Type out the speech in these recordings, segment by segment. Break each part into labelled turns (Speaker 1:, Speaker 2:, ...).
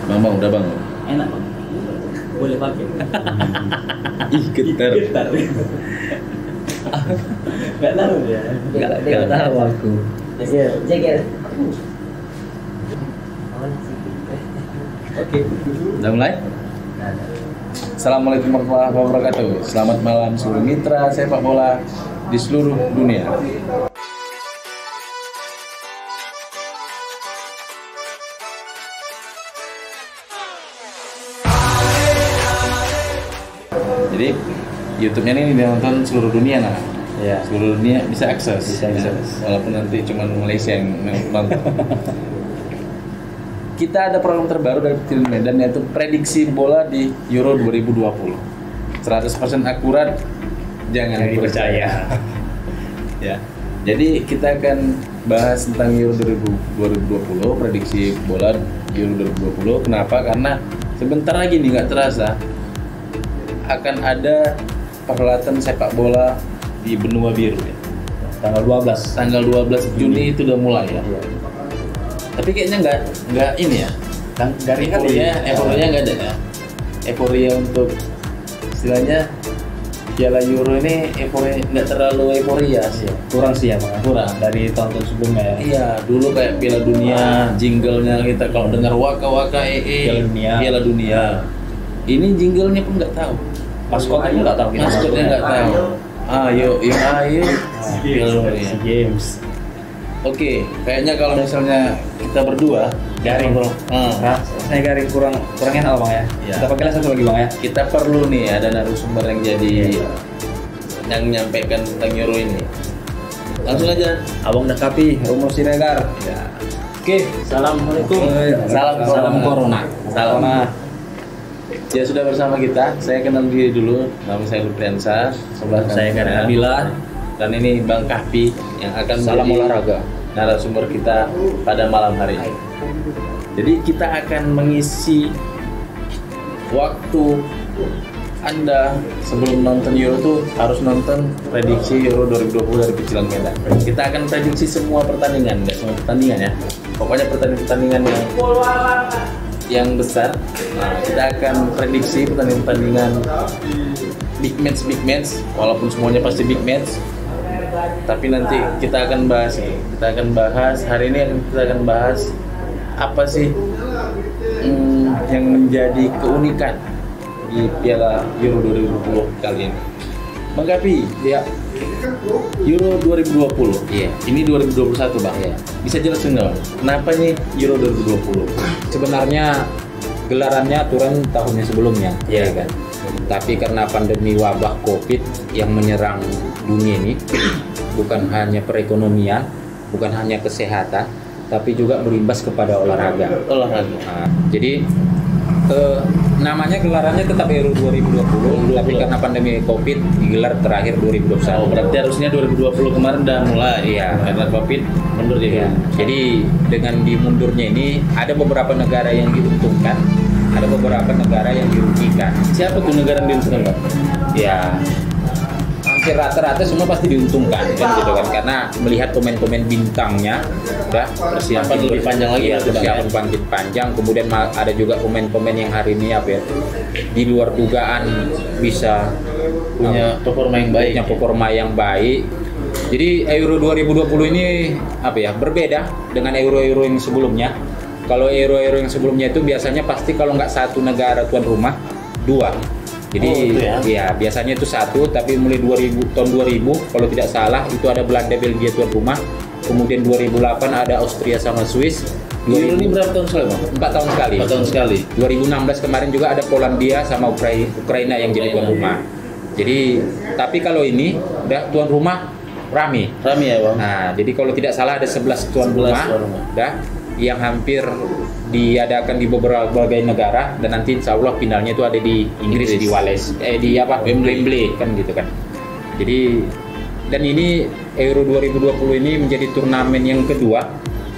Speaker 1: Mama udah bangun.
Speaker 2: Enak Bang. Boleh pakai.
Speaker 1: Ih, getar.
Speaker 2: Getar. Gak tahu ya.
Speaker 3: Gak tahu aku.
Speaker 2: Jegel.
Speaker 1: Oke. Udah mulai? Assalamualaikum warahmatullahi wabarakatuh. Selamat malam seluruh mitra sepak bola di seluruh dunia. Jadi YouTube-nya ini ditonton seluruh dunia nah.
Speaker 3: Ya.
Speaker 1: Seluruh dunia bisa akses.
Speaker 3: Bisa
Speaker 1: ya.
Speaker 3: akses.
Speaker 1: Walaupun nanti cuma Malaysia yang nonton. Kita ada program terbaru dari Tim Medan yaitu prediksi bola di Euro 2020. 100% akurat, jangan percaya. Ya. Jadi kita akan bahas tentang Euro 2020, prediksi bola Euro 2020. Kenapa? Karena sebentar lagi nih nggak terasa akan ada perhelatan sepak bola di benua biru ya.
Speaker 3: Tanggal 12.
Speaker 1: Tanggal 12 Juni itu udah mulai ya.
Speaker 3: Iya.
Speaker 1: Tapi kayaknya nggak ini ya.
Speaker 3: Garing kali.
Speaker 1: Euforianya nggak ada ya. Euforia untuk istilahnya Piala Euro ini euforia nggak terlalu euforia sih.
Speaker 3: Kurang sih ya Bang.
Speaker 1: Kurang.
Speaker 3: Dari tahun-tahun sebelumnya ya.
Speaker 1: Iya, dulu kayak Piala Dunia, jinglenya kita kalau dengar waka Piala Dunia. Ini jinglenya pun nggak tahu.
Speaker 3: Maskotnya nggak tahu.
Speaker 1: Maskotnya nggak tahu. Ayo. Piala Dunia.
Speaker 3: SEA Games.
Speaker 1: Oke, kayaknya kalau misalnya kita berdua
Speaker 3: Garing bro. Saya garing kurang enak Bang ya.
Speaker 1: Iya.
Speaker 3: Kita pakai satu lagi Bang ya.
Speaker 1: Kita perlu nih ada narasumber yang jadi yang menyampaikan tentang Euro ini. Langsung aja.
Speaker 3: Abang Dekapi, Romo Siregar.
Speaker 1: Ya.
Speaker 3: Oke.
Speaker 2: Assalamualaikum.
Speaker 1: Salam
Speaker 3: Corona.
Speaker 1: Salam. Ya sudah bersama kita. Saya kenal diri dulu. Nama saya Lupriansa. Sebelah
Speaker 3: Saya
Speaker 1: kanan
Speaker 3: Gana Nabila.
Speaker 1: Dan ini Bang Kahpi yang akan
Speaker 3: Salam
Speaker 1: menjadi
Speaker 3: olahraga.
Speaker 1: narasumber kita pada malam hari ini. Jadi kita akan mengisi waktu Anda sebelum nonton Euro tuh harus nonton prediksi Euro 2020 dari Pecilan Medan. Kita akan prediksi semua pertandingan, nggak semua pertandingan ya. Pokoknya pertandingan yang besar. Nah, kita akan prediksi pertandingan big match, walaupun semuanya pasti big match. Tapi nanti kita akan bahas hari ini kita akan bahas apa sih yang menjadi keunikan di Piala Euro 2020 kali ini. Bang Kapi,
Speaker 3: Iya.
Speaker 1: Euro 2020.
Speaker 3: Iya.
Speaker 1: Ini 2021 Bang.
Speaker 3: Iya.
Speaker 1: Bisa jelasin nggak Bang? Kenapa nih Euro 2020?
Speaker 3: Sebenarnya gelarannya aturan tahunnya sebelumnya, ya kan. Tapi karena pandemi wabah COVID yang menyerang dunia ini, bukan hanya perekonomian, bukan hanya kesehatan, tapi juga berimbas kepada olahraga. Nah, jadi namanya gelarannya tetap Euro 2020, tapi karena pandemi COVID digelar terakhir 2021.
Speaker 1: Oh, berarti harusnya 2020 kemarin udah mulai.
Speaker 3: Iya.
Speaker 1: Karena COVID mundur jadi.
Speaker 3: Ya, jadi dengan dimundurnya ini ada beberapa negara yang diuntungkan, ada beberapa negara yang dirugikan.
Speaker 1: Siapa tuh negara yang diuntungkan Bang?
Speaker 3: Ya, hampir rata-rata semua pasti diuntungkan kan gitu kan, karena melihat pemain-pemain bintangnya udah
Speaker 1: Persiapan lebih panjang lagi
Speaker 3: ya,
Speaker 1: ya,
Speaker 3: persiapan makin panjang. Kemudian ada juga pemain-pemain yang hari ini apa ya, di luar dugaan bisa
Speaker 1: Punya performa yang baik.
Speaker 3: punya performa yang baik. Jadi Euro 2020 ini apa ya, berbeda dengan Euro-Euro yang sebelumnya. Kalau Euro-Euro yang sebelumnya itu biasanya pasti kalau nggak satu negara tuan rumah, dua. Jadi
Speaker 1: itu ya?
Speaker 3: ya biasanya itu satu, tapi mulai tahun 2000 kalau tidak salah itu ada Belanda, Belgia tuan rumah. Kemudian 2008 ada Austria sama Swiss.
Speaker 1: Euro ini berapa tahun sekali Bang?
Speaker 3: 4 tahun sekali.
Speaker 1: 4 tahun sekali.
Speaker 3: 2016 kemarin juga ada Polandia sama Ukraina yang jadi tuan rumah. Jadi tapi kalau ini udah tuan rumah rame.
Speaker 1: Rame ya Bang?
Speaker 3: Nah, jadi kalau tidak salah ada 11 tuan
Speaker 1: 11
Speaker 3: rumah,
Speaker 1: tuan rumah.
Speaker 3: dah yang hampir diadakan di berbagai negara, dan nanti insya Allah finalnya itu ada di Inggris, di Wales, di apa, Wembley kan gitu kan. Jadi dan ini Euro 2020 ini menjadi turnamen yang kedua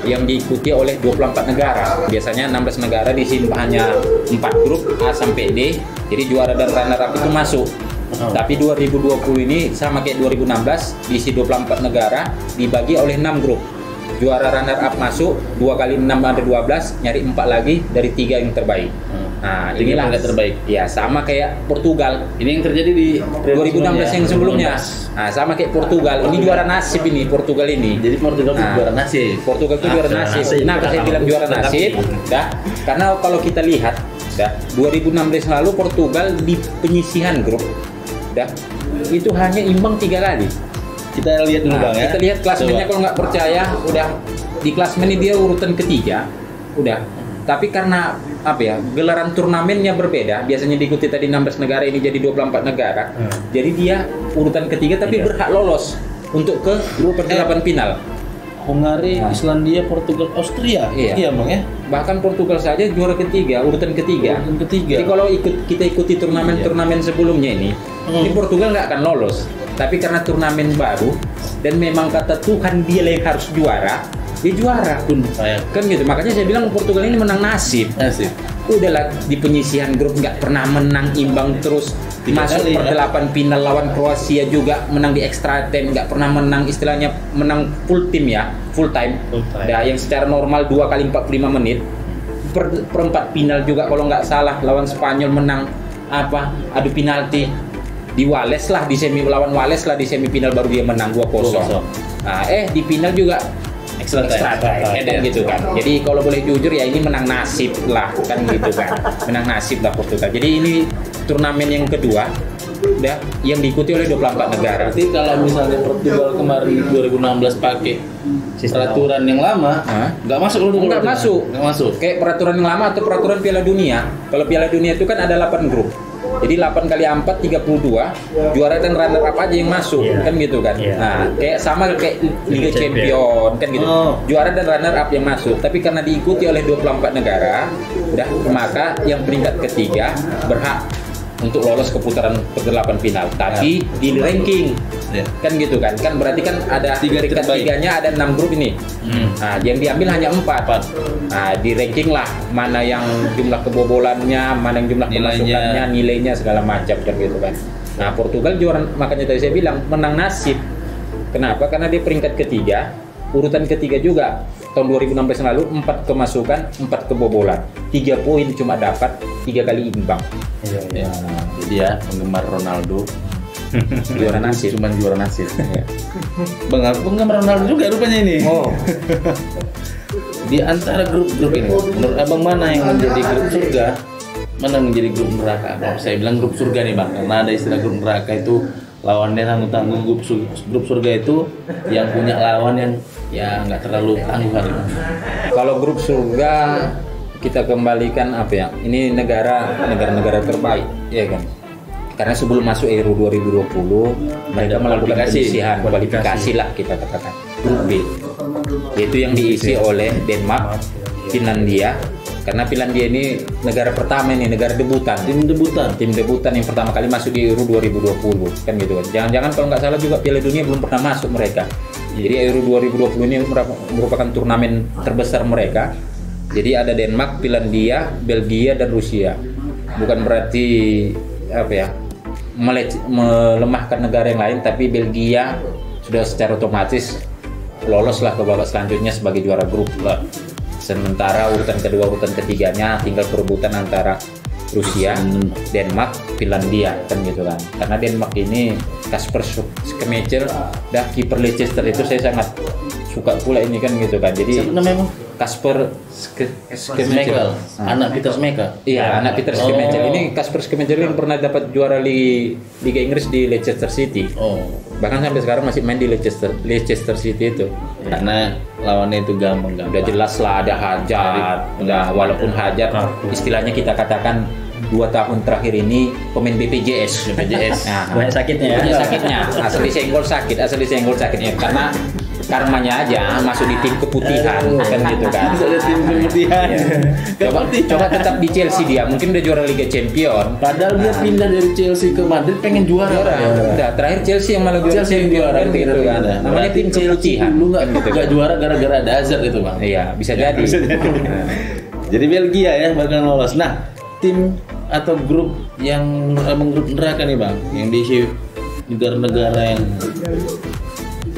Speaker 3: yang diikuti oleh 24 negara. Biasanya 16 negara diisi hanya 4 grup A sampai D. Jadi juara dan runner up itu masuk. Tapi 2020 ini sama kayak 2016 diisi 24 negara dibagi oleh 6 grup. juara runner up masuk 2 kali 6 ada 12, nyari 4 lagi dari 3 yang terbaik. Nah,
Speaker 1: Ini
Speaker 3: inilah
Speaker 1: yang terbaik.
Speaker 3: Ya, sama kayak Portugal.
Speaker 1: Ini yang terjadi di
Speaker 3: 2016 yang sebelumnya. Nah, sama kayak Portugal. Ini juara nasib ini Portugal ini.
Speaker 1: Jadi Portugal itu
Speaker 3: Nah,
Speaker 1: juara nasib.
Speaker 3: Portugal itu juara nasib. Kenapa saya bilang juara nasib? Dah, karena kalau kita lihat, dah 2016 lalu Portugal di penyisihan grup, dah itu hanya imbang 3 kali.
Speaker 1: Kita lihat dulu
Speaker 3: Nah,
Speaker 1: Bang ya.
Speaker 3: kita lihat klasmennya,
Speaker 1: Coba.
Speaker 3: kalau nggak percaya, udah di klasmen ini dia urutan ketiga, udah. Tapi karena apa ya, gelaran turnamennya berbeda, biasanya diikuti tadi 16 negara, ini jadi 24 negara. Jadi dia urutan ketiga tapi berhak lolos untuk ke pergelapan final.
Speaker 1: Hungari,
Speaker 3: Nah.
Speaker 1: Islandia, Portugal, Austria.
Speaker 3: Iya.
Speaker 1: Bang ya.
Speaker 3: Bahkan Portugal saja juara ketiga, urutan ketiga.
Speaker 1: Urutan ketiga.
Speaker 3: Jadi kalau kita ikuti turnamen-turnamen sebelumnya ini Portugal nggak akan lolos. Tapi karena turnamen baru dan memang kata Tuhan dia yang harus juara, dia juara pun. Kan gitu. Makanya saya bilang Portugal ini menang nasib.
Speaker 1: Nasib.
Speaker 3: Udahlah di penyisihan grup nggak pernah menang, imbang terus.
Speaker 1: 3
Speaker 3: Masuk
Speaker 1: kali, ya.
Speaker 3: pergelapan final lawan Kroasia juga menang di extra time, nggak pernah menang, istilahnya menang full tim ya, full time. Nah, yang secara normal 2 kali 45 menit. Perempat final juga kalau nggak salah lawan Spanyol menang adu penalti di Wales lah, di lawan Wales lah di semifinal baru dia menang 2-0. Nah, di final juga extra time kan gitu kan. Jadi kalau boleh jujur ya ini menang nasib lah kan gitu kan. Menang nasib lah Portugal. Jadi ini turnamen yang kedua udah yang diikuti oleh 24 negara.
Speaker 1: Berarti kalau misalnya Portugal kemarin 2016 pakai peraturan yang lama, nggak masuk loh.
Speaker 3: Nggak masuk. Kayak peraturan yang lama atau peraturan Piala Dunia. Kalau Piala Dunia itu kan ada 8 grup. Jadi 8 kali 4 32, juara dan runner up aja yang masuk kan gitu kan. Nah, kayak sama kayak Liga Champion kan gitu. Juara dan runner up yang masuk. Tapi karena diikuti oleh 24 negara, udah maka yang peringkat ketiga berhak untuk lolos ke putaran pergelapan final. Tapi di ranking kan gitu kan. Kan berarti kan ada peringkat tiganya ada 6 grup ini. Nah, yang diambil hanya 4. Nah, di ranking lah mana yang jumlah kebobolannya, mana yang jumlah pemasukannya, nilainya segala macam kan gitu kan. Nah, Portugal juara, makanya tadi saya bilang menang nasib. Kenapa? Karena dia peringkat ketiga, urutan ketiga juga. Tahun 2016 lalu 4 kemasukan, 4 kebobolan. 3 poin cuma dapat, 3 kali imbang.
Speaker 1: Ya, jadi ya penggemar Ronaldo
Speaker 3: juara nasib.
Speaker 1: Cuman juara nasib. Penggemar Ronaldo juga rupanya ini. Di antara grup-grup ini, menurut abang mana yang menjadi grup surga, mana yang menjadi grup neraka? Kalau saya bilang grup surga nih bang, karena ada istilah grup neraka itu lawannya tanggung-tanggung. Grup surga itu yang punya lawan yang ya nggak terlalu tangguh kali.
Speaker 3: Kalau grup surga kita kembalikan apa ya? Ini negara-negara terbaik, ya kan? Karena sebelum masuk Euro 2020 mereka melakukan penyisihan kualifikasi lah kita katakan. Grup B, yaitu yang diisi oleh Denmark, Finlandia. Karena Finlandia ini negara pertama ini, negara debutan. Tim debutan yang pertama kali masuk di Euro 2020 kan gitu kan. Jangan-jangan kalau nggak salah juga Piala Dunia belum pernah masuk mereka. Jadi Euro 2020 ini merupakan turnamen terbesar mereka. Jadi ada Denmark, Finlandia, Belgia dan Rusia. Bukan berarti apa ya melemahkan negara yang lain, tapi Belgia sudah secara otomatis loloslah ke babak selanjutnya sebagai juara grup lah. Sementara urutan kedua, urutan ketiganya tinggal perebutan antara Rusia, Denmark, Finlandia kan gitu kan. Karena Denmark ini Kasper Schmeichel, dah kiper Leicester itu saya sangat suka pula ini kan gitu kan. Jadi
Speaker 1: siapa namanya?
Speaker 3: Kasper Schmeichel,
Speaker 1: anak Peter Schmeichel.
Speaker 3: Iya, anak Peter Schmeichel. Ini Kasper Schmeichel yang pernah dapat juara Liga Inggris di Leicester City. Bahkan sampai sekarang masih main di Leicester City itu.
Speaker 1: Karena lawannya itu gampang.
Speaker 3: Udah jelas lah ada Hazard. Udah walaupun Hazard istilahnya kita katakan 2 tahun terakhir ini pemain BPJS. Nah,
Speaker 2: banyak sakitnya ya.
Speaker 3: banyak sakitnya. Asal disenggol sakit ya. Karena karmanya aja masuk di tim keputihan kan gitu kan.
Speaker 1: Ada tim keputihan.
Speaker 3: Coba tetap di Chelsea dia, mungkin udah juara Liga Champion.
Speaker 1: Padahal dia pindah dari Chelsea ke Madrid pengen juara.
Speaker 3: Udah terakhir Chelsea yang malah juara kan gitu kan. Namanya tim keputihan.
Speaker 1: Lu nggak juara gara-gara ada Hazard itu bang.
Speaker 3: Iya, bisa jadi.
Speaker 1: Jadi Belgia ya bakal lolos. Nah, tim atau grup yang emang grup neraka nih bang, yang diisi negara-negara yang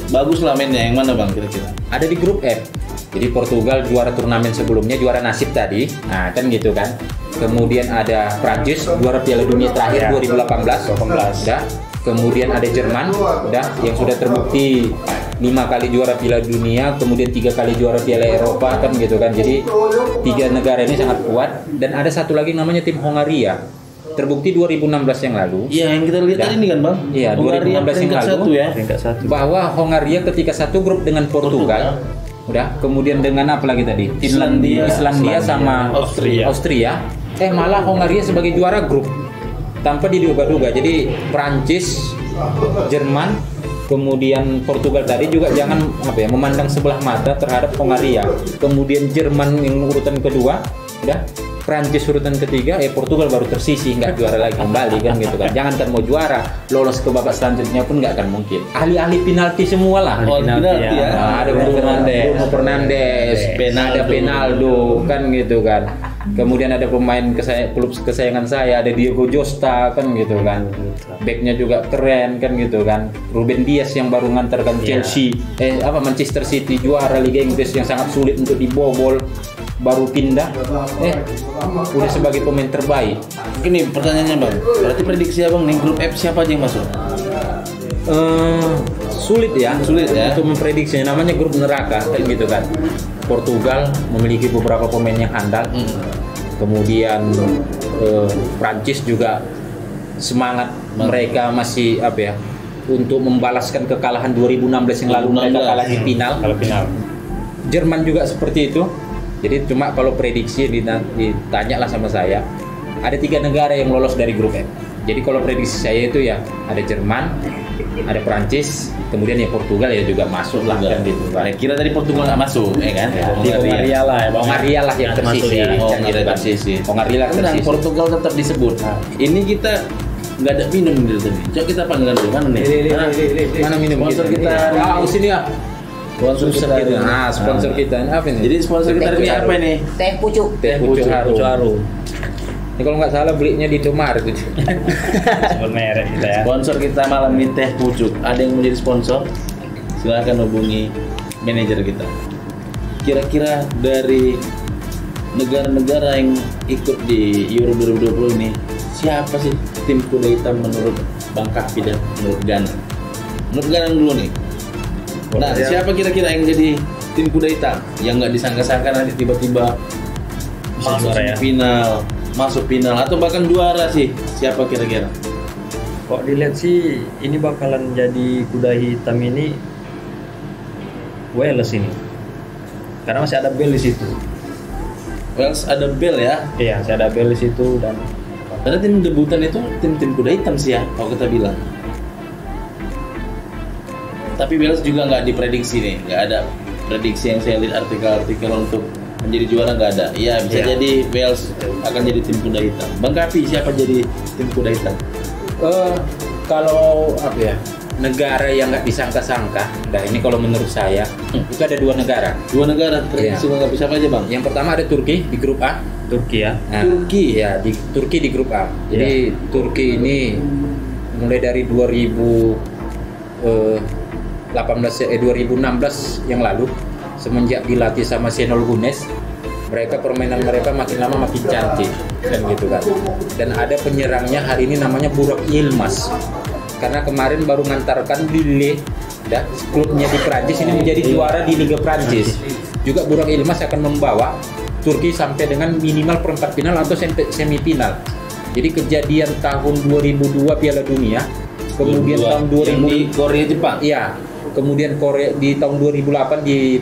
Speaker 1: bagus lah mainnya. Yang mana bang kira-kira?
Speaker 3: Ada di grup F. Jadi Portugal juara turnamen sebelumnya, juara nasib tadi. Nah, kan gitu kan. Kemudian ada Prancis juara Piala Dunia terakhir 2018. Udah. Kemudian ada Jerman, udah, yang sudah terbukti 5 kali juara Piala Dunia, kemudian 3 kali juara Piala Eropa, kan gitu kan. Jadi 3 negara ini sangat kuat. Dan ada satu lagi namanya tim Hongaria, terbukti 2016 yang lalu.
Speaker 1: Iya, yang kita lihat tadi ini kan bang.
Speaker 3: Iya,
Speaker 1: Hongaria
Speaker 3: 2016 yang lalu.
Speaker 1: satu ya.
Speaker 3: Bahwa Hongaria ketika satu grup dengan Portugal, udah, kemudian dengan apa lagi tadi?
Speaker 1: Islandia
Speaker 3: sama Austria. Malah Hongaria sebagai juara grup tanpa diduga-duga. Jadi Prancis, Jerman, kemudian Portugal tadi juga jangan memandang sebelah mata terhadap Hongaria. Kemudian Jerman yang urutan kedua, udah, Prancis urutan ketiga, Portugal baru tersisih, nggak juara lagi kembali, kan gitu kan. Jangankan mau juara, lolos ke babak selanjutnya pun nggak akan mungkin. Ahli-ahli penalti semua lah.
Speaker 1: Penalti ya.
Speaker 3: Nah, ada Bruno Fernandes, ada Penaldo, kan gitu kan. Kemudian ada pemain klub kesayangan saya, ada Diego Jota, kan gitu kan. Backnya juga keren, kan gitu kan. Ruben Dias yang baru ngantarkan Chelsea, Manchester City juara Liga Inggris yang sangat sulit untuk dibobol, baru pindah, udah sebagai pemain terbaik.
Speaker 1: Gini pertanyaannya bang, berarti prediksi abang nih grup F siapa aja yang masuk?
Speaker 3: Sulit ya untuk memprediksi. Namanya grup neraka, kan gitu kan. Portugal memiliki beberapa pemain yang handal. Kemudian Prancis juga semangat mereka masih untuk membalaskan kekalahan 2016 yang lalu, mereka kalah di final. Jerman juga seperti itu. Jadi cuma kalau prediksi ditanya lah sama saya, ada 3 negara yang lolos dari grup F. Jadi kalau prediksi saya itu ya ada Jerman, ada Prancis, kemudian ya Portugal ya juga masuk lah, kan gitu.
Speaker 1: Kira tadi Portugal nggak masuk, kan?
Speaker 2: Hongaria lah ya,
Speaker 3: Hongaria lah yang tersisih. Hongaria lah tersisih.
Speaker 1: Portugal tetap disebut. Ini kita nggak ada minum gitu tadi. Coba kita panggil dulu, mana nih?
Speaker 3: Mana minum
Speaker 1: sponsor kita?
Speaker 3: Sini ya.
Speaker 1: Sponsor kita.
Speaker 3: Nah, sponsor kita ini apa ini?
Speaker 1: Jadi sponsor kita ini apa ini?
Speaker 4: Teh pucuk
Speaker 2: harum.
Speaker 3: Ini kalau nggak salah belinya di Indomaret itu.
Speaker 2: Sebut merek kita ya.
Speaker 1: Sponsor kita malam ini teh pucuk. Ada yang mau jadi sponsor? Silakan hubungi manajer kita. Kira-kira dari negara-negara yang ikut di Euro 2020 ini, siapa sih tim kuda hitam menurut Bang Kahfi dan menurut Gana? Menurut Gana dulu nih. Nah, siapa kira-kira yang jadi tim kuda hitam yang nggak disangka-sangka nanti tiba-tiba masuk final? Masuk final atau bahkan juara sih, siapa kira-kira?
Speaker 2: Kok dilihat sih ini bakalan jadi kuda hitam ini Wales ini, karena masih ada Bale di situ.
Speaker 1: Wales ada Bale ya?
Speaker 2: Iya, masih ada Bale di situ. Dan
Speaker 1: karena tim debutan itu tim kuda hitam sih ya, kalau kita bilang. Tapi Wales juga nggak diprediksi nih, nggak ada prediksi yang saya lihat artikel-artikel untuk menjadi juara, nggak ada. Iya, bisa jadi Wales akan jadi tim kuda hitam. Bang Kahfi, siapa jadi tim kuda hitam?
Speaker 3: Kalau negara yang nggak disangka-sangka, nah ini kalau menurut saya itu ada 2 negara. 2 negara
Speaker 1: prediksi Bang Kahfi, siapa aja Bang?
Speaker 3: Yang pertama ada Turki di grup A.
Speaker 2: Turki ya.
Speaker 3: Nah, Turki di grup A. Jadi Turki ini mulai dari 2016 yang lalu, semenjak dilatih sama Şenol Güneş, permainan mereka makin lama makin cantik, kan gitu kan. Dan ada penyerangnya hari ini namanya Burak Yilmaz, karena kemarin baru ngantarkan Lille, klubnya di Prancis ini menjadi juara di Liga Prancis. Juga Burak Yilmaz akan membawa Turki sampai dengan minimal perempat final atau semifinal. Jadi kejadian tahun 2002 Piala Dunia, kemudian tahun 2000
Speaker 1: di Korea Jepang.
Speaker 3: Iya, kemudian Korea di tahun 2008 di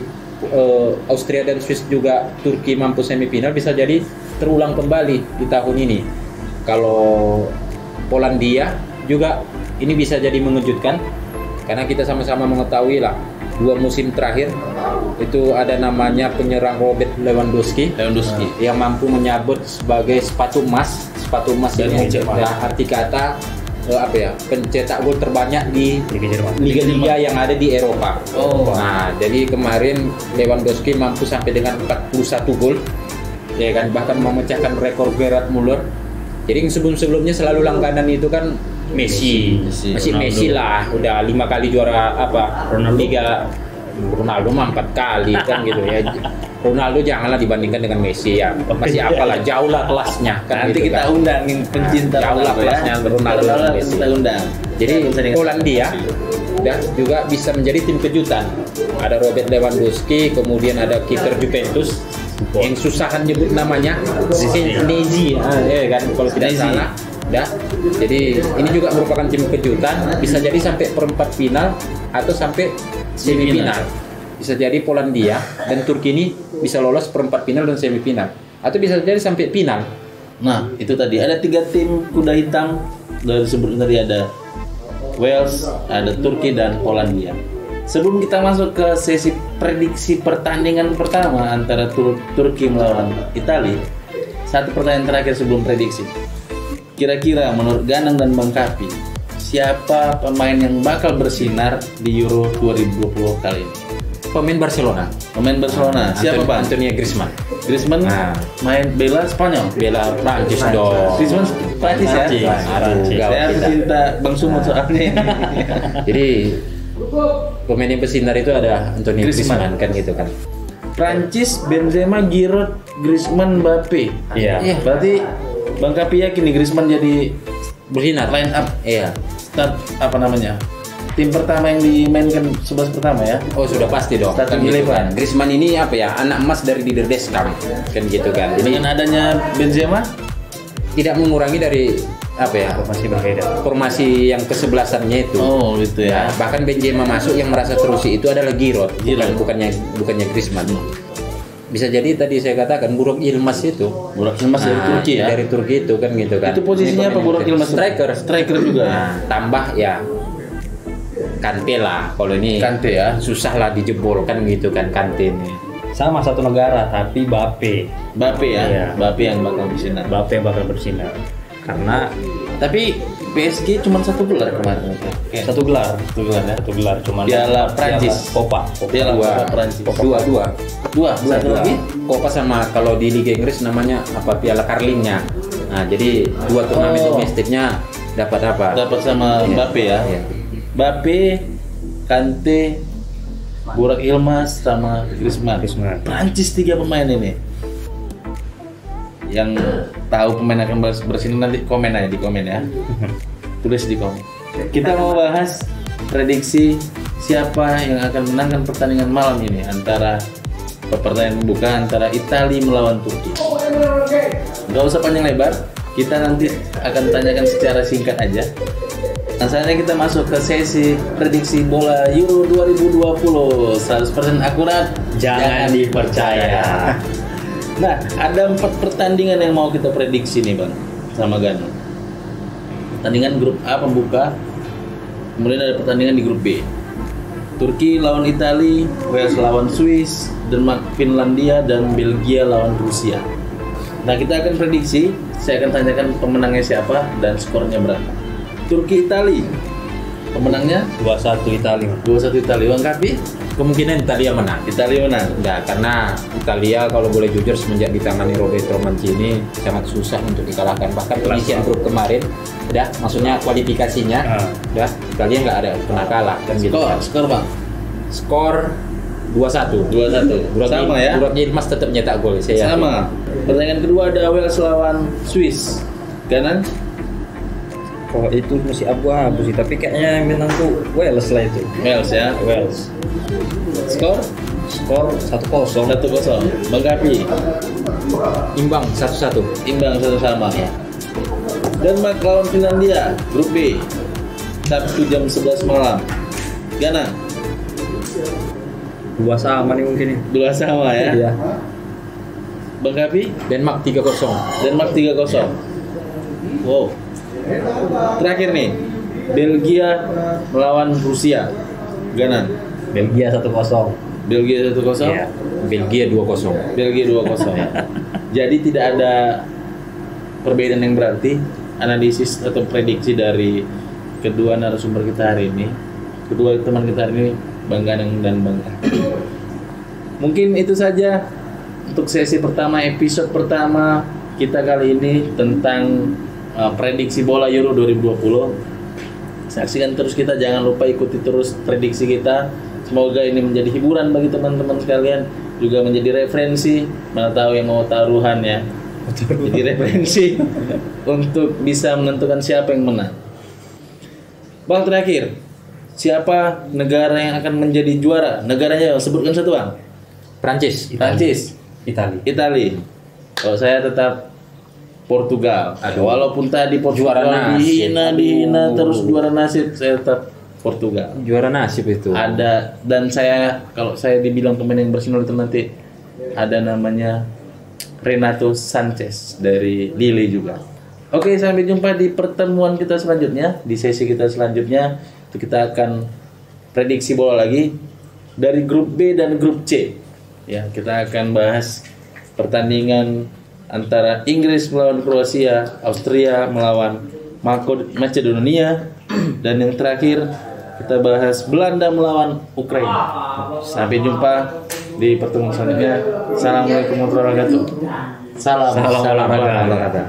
Speaker 3: Austria dan Swiss juga Turki mampu semifinal, bisa jadi terulang kembali di tahun ini. Kalau Polandia juga ini bisa jadi mengejutkan, karena kita sama-sama mengetahui lah 2 musim terakhir itu ada namanya penyerang Robert Lewandowski yang mampu menyabet sebagai sepatu emas ini arti kata pencetak gol terbanyak di liga-liga yang ada di Eropa. Nah, jadi kemarin Lewandowski mampu sampai dengan 41 gol, ya kan, bahkan memecahkan rekor Gerard Muller. Jadi sebelum-sebelumnya selalu langganan itu kan Messi. Masih
Speaker 1: Ronaldo.
Speaker 3: Messi lah, udah 5 kali juara apa? Liga. Ronaldo mah 4 kali kan gitu ya. Ronaldo janganlah dibandingkan dengan Messi ya. Masih apalah, jauh lah kelasnya kan
Speaker 1: Nanti
Speaker 3: gitu
Speaker 1: kita
Speaker 3: kan.
Speaker 1: undangin pencinta
Speaker 3: Jauh lah
Speaker 1: Ronaldo
Speaker 3: kelasnya Ronaldo dan Messi.
Speaker 1: kita undang.
Speaker 3: Jadi Polandia dan juga bisa menjadi tim kejutan. Ada Robert Lewandowski, kemudian ada kiper Juventus yang susahan nyebut namanya, Senesi, ya kan kalau tidak
Speaker 1: Senesi.
Speaker 3: salah. Ya. Jadi ini juga merupakan tim kejutan, bisa jadi sampai perempat final atau sampai semifinal. Bisa jadi Polandia dan Turki ini bisa lolos perempat final dan semifinal, atau bisa jadi sampai final.
Speaker 1: Nah, itu tadi ada 3 tim kuda hitam dari sebelum tadi ada Wales, ada Turki dan Polandia. Sebelum kita masuk ke sesi prediksi pertandingan pertama antara Turki melawan Italia, satu pertanyaan terakhir sebelum prediksi. Kira-kira menurut Ganang dan Bang Kapi, siapa pemain yang bakal bersinar di Euro 2020 kali ini?
Speaker 3: Pemain Barcelona.
Speaker 1: Pemain Barcelona, siapa Bang?
Speaker 3: Antonio Griezmann.
Speaker 1: Griezmann
Speaker 3: Nah.
Speaker 1: main bela Spanyol.
Speaker 3: Bela Prancis dong.
Speaker 1: Griezmann Prancis ya?
Speaker 3: Aduh, gawat
Speaker 1: Saya
Speaker 3: kita.
Speaker 1: pecinta Bang Sumut soalnya ini.
Speaker 3: Jadi pemain yang bersinar itu ada Antonio
Speaker 1: Griezmann.
Speaker 3: Griezmann kan gitu kan.
Speaker 1: Prancis, Benzema, Giroud, Griezmann, Mbappe.
Speaker 2: Iya.
Speaker 1: Berarti Bang Kapi yakin nih Griezmann jadi
Speaker 3: Bersinar.
Speaker 1: line up
Speaker 3: Iya.
Speaker 1: start apa namanya? Tim pertama yang dimainkan 11 pertama ya.
Speaker 3: Oh sudah pasti dong.
Speaker 1: Starting
Speaker 3: Kan gitu
Speaker 1: eleven.
Speaker 3: kan. Griezmann ini apa ya? Anak emas dari Dider Deschamps kan gitu kan. Jadi
Speaker 1: Dengan adanya Benzema,
Speaker 3: tidak mengurangi dari apa ya?
Speaker 2: Masih berbeda.
Speaker 3: Formasi yang kesebelasannya itu.
Speaker 1: oh gitu ya.
Speaker 3: Bahkan Benzema masuk yang merasa terusi itu adalah Giroud,
Speaker 1: Giroud.
Speaker 3: bukannya Griezmann. Bisa jadi tadi saya katakan Burak Yilmaz itu.
Speaker 1: Burak Yilmaz dari
Speaker 3: Nah,
Speaker 1: Turki ya.
Speaker 3: Dari Turki itu kan gitu kan.
Speaker 1: Itu posisinya
Speaker 3: Ini
Speaker 1: apa
Speaker 3: pemain
Speaker 1: Burak Yilmaz?
Speaker 3: Striker.
Speaker 1: Striker juga.
Speaker 3: Nah, tambah ya Kante lah. Kalau ini
Speaker 1: Kante ya.
Speaker 3: susah lah dijebol kan gitu kan Kante ini.
Speaker 2: Sama satu negara tapi Mbappe.
Speaker 1: Mbappe ya.
Speaker 2: Iya.
Speaker 1: Mbappe yang bakal bersinar.
Speaker 2: Mbappe yang bakal bersinar. Karena
Speaker 1: Tapi PSG cuma 1 gelar kemarin. Oke.
Speaker 2: satu gelar,
Speaker 1: 1 gelar ya.
Speaker 2: satu gelar cuman
Speaker 1: Piala Prancis.
Speaker 2: Copa.
Speaker 1: Piala
Speaker 3: Dua.
Speaker 1: Copa Prancis.
Speaker 3: Dua.
Speaker 1: Satu lagi.
Speaker 3: Copa sama kalau di Liga Inggris namanya apa Piala Carling-nya. Nah, jadi 2 turnamen
Speaker 1: Oh.
Speaker 3: domestiknya dapat apa?
Speaker 1: Dapat sama
Speaker 3: Iya.
Speaker 1: Mbappe ya.
Speaker 3: Iya.
Speaker 1: Mbappe, Kante, Burak Yilmaz sama Griezmann.
Speaker 2: Griezmann.
Speaker 1: Prancis 3 pemain ini. Yang tahu pemain akan bersini nanti komen aja di komen ya. Tulis di komen. Kita mau bahas prediksi siapa yang akan menangkan pertandingan malam ini antara pertandingan pembuka antara Italia melawan Turki. Gak usah panjang lebar, kita nanti akan tanyakan secara singkat aja. Nah, saatnya kita masuk ke sesi prediksi bola Euro 2020 100% akurat,
Speaker 2: Jangan dipercaya.
Speaker 1: Nah, ada 4 pertandingan yang mau kita prediksi nih Bang, sama Gano. Pertandingan grup A pembuka, kemudian ada pertandingan di grup B. Turki lawan Italia, Wales lawan Swiss, Denmark Finlandia, dan Belgia lawan Rusia. Nah, kita akan prediksi, saya akan tanyakan pemenangnya siapa dan skornya berapa. Turki Italia, pemenangnya
Speaker 2: 2-1 Italia.
Speaker 1: 2-1 Italia. Bang Kapi,
Speaker 3: Kemungkinan Italia menang.
Speaker 1: Italia menang.
Speaker 3: Enggak, karena Italia kalau boleh jujur semenjak ditangani Roberto Mancini sangat susah untuk dikalahkan. Bahkan penyisian grup kemarin, udah, maksudnya kualifikasinya, udah, Italia nggak ada pernah kalah kan gitu.
Speaker 1: Skor Bang.
Speaker 3: Skor 2-1.
Speaker 1: 2-1. Sama ya.
Speaker 3: Burak Yilmaz tetap nyetak gol. Saya yakin.
Speaker 1: Sama. Pertandingan kedua ada Wales lawan Swiss. Kanan
Speaker 2: Oh itu masih abu-abu sih, tapi kayaknya yang menang tuh Wales lah itu.
Speaker 1: Wales ya.
Speaker 2: Wales.
Speaker 1: Skor
Speaker 2: Skor 1-0.
Speaker 1: 1-0. Bang Kapi
Speaker 3: Imbang 1-1.
Speaker 1: imbang 1 sama. Denmark lawan Finlandia, grup B. Sabtu jam 11 malam. Gana
Speaker 2: 2 sama nih mungkin nih.
Speaker 1: 2 sama ya.
Speaker 2: Iya.
Speaker 1: Bang Kapi
Speaker 3: Denmark 3-0.
Speaker 1: Denmark 3-0. Wow. Terakhir nih, Belgia melawan Rusia. Gana
Speaker 2: Belgia 1-0.
Speaker 1: Belgia 1-0.
Speaker 2: Iya.
Speaker 3: Belgia 2-0.
Speaker 1: Belgia 2-0. Jadi tidak ada perbedaan yang berarti. Analisis atau prediksi dari kedua narasumber kita hari ini, kedua teman kita hari ini, Bang Ganang dan Bang Kapi. Mungkin itu saja untuk sesi pertama, episode pertama kita kali ini tentang prediksi bola Euro 2020. Saksikan terus kita, jangan lupa ikuti terus prediksi kita. Semoga ini menjadi hiburan bagi teman-teman sekalian, juga menjadi referensi. Mana tahu yang mau taruhan ya. Jadi referensi untuk bisa menentukan siapa yang menang. Bang, terakhir, siapa negara yang akan menjadi juara? Negaranya sebutkan satu, Bang.
Speaker 3: Prancis.
Speaker 1: Prancis, Italia. Kalau saya tetap Portugal. Walaupun tadi Portugal
Speaker 3: Juara nasib.
Speaker 1: dihina terus juara nasib, saya tetap Portugal.
Speaker 3: Juara nasib itu.
Speaker 1: Ada, dan saya kalau saya dibilang pemain yang bersinar itu nanti ada namanya Renato Sanchez dari Lille juga. Oke, sampai jumpa di pertemuan kita selanjutnya, di sesi kita selanjutnya. Kita akan prediksi bola lagi dari grup B dan grup C. Ya, kita akan bahas pertandingan antara Inggris melawan Kroasia, Austria melawan Macedonia, dan yang terakhir kita bahas Belanda melawan Ukraina. Sampai jumpa di pertemuan selanjutnya. Assalamualaikum warahmatullahi wabarakatuh. Salam
Speaker 2: Salam olahraga.
Speaker 1: olahraga.